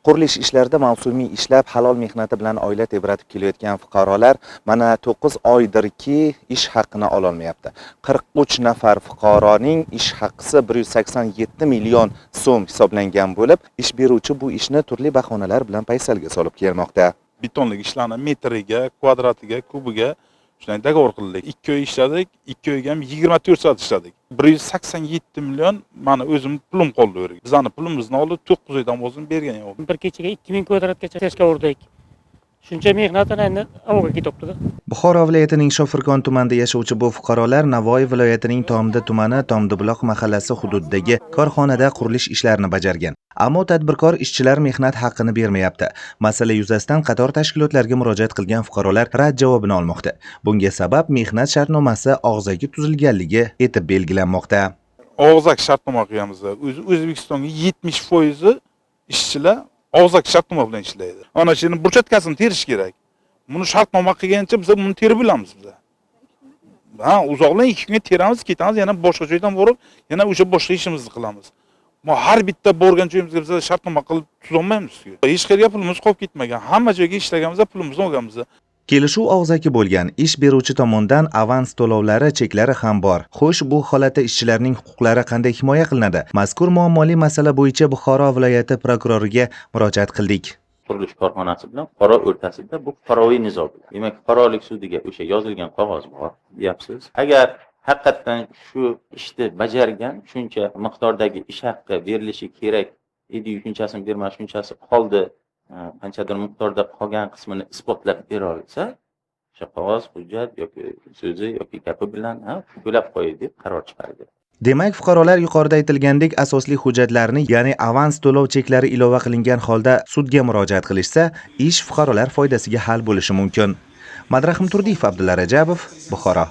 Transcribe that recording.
Qurilish ishlarida mavsumiy ishlab, halol mehnati bilan oila tebratib kelayotgan fuqarolar mana 9 oydirki ish haqqini ola olmayapti. 43 nafar fuqaroning ish haqqisi 187 million so'm hisoblangan bo'lib, ish beruvchi bu ishni turli bahonalar bilan paysalga solib kelmoqda. Betonlik ishlarni metriga, kvadratiga, kubiga shunday dogovor qildik. 2 oy ishladik, 2 oyga ham 24 soat ishladik. 187 million meni o'zim pulim qoldi o'rga. Bizning pulimizni olib 9 oydan o'zim bergan yo'q. Bir kechaga 2000 kvadratgacha teshga urdik. Shuncha mehnatini endi avoga ketibdi. Buxoro viloyatining Shofirkon tumanida yashovchi bu fuqarolar Navoiy viloyatining Tomdi tumani Tomdibuloq mahallasi hududidagi korxonada qurilish ishlarini bajargan. Ammo tadbirkor ishchilar mehnat haqqini bermayapti. Masala yuzasidan qator tashkilotlarga murojaat qilgan fuqarolar rad javobini olmoqda. Bunga sabab mehnat shartnomasi og'zaki tuzilganligi etib belgilanmoqda. Og'zaki shartnoma qilamiz. O'zbekistonga 70% ishchilar og'zaki shartnoma bilan ishlaydi. Ana shuni burchatkasini terish kerak. Buni shartnoma qilgancha biz buni terib bilamiz biz. Ha, uzoqdan 2 kunga teramiz, ketamiz, yana boshqa joydan borib, yana o'sha boshqa ishimizni qilamiz. Har bitta borgan joyimizga biz shartnoma qilib tuza olmaymiz-ku. Hech qayerga pulimiz qolib ketmagan. Hamma joyga ishlaganmiz, pulimizni olganmiz. Kelishuv og'zaki bo'lgan, ish beruvchi tomonidan avans to'lovlari cheklari ham bor. Xo'sh, bu holatda ishchilarning huquqlari qanday himoya qilinadi? Mazkur muammoli masala bo'yicha Buxoro viloyati prokuroriga murojaat qildik. Qurilish korxonasi bilan fuqaro o'rtasida bu fuqaroviy nizo. Demak, fuqarolik sudiga o'sha yozilgan qog'oz bor, deyapsiz. Agar haqiqatan shu ishni bajargan, shuncha miqdordagi ish haqqi berilishi kerak edi, shunchasini bermay, shunchasi qoldi, qanchadir miqdorda qolgan qismini isbotlab bera olsa, o'sha qog'oz, hujjat yoki so'zi yoki gapi bilan to'lab qo'ydi deb qaror chiqardi. Demak, fuqarolar yuqorida aytilgandek asosli hujjatlarni, ya'ni avans to'lov cheklari ilova qilingan holda sudga murojaat qilishsa, ish fuqarolar foydasiga hal bo'lishi mumkin. Madrahim Turdiyev, Abdulla Rajabov, Buxoro.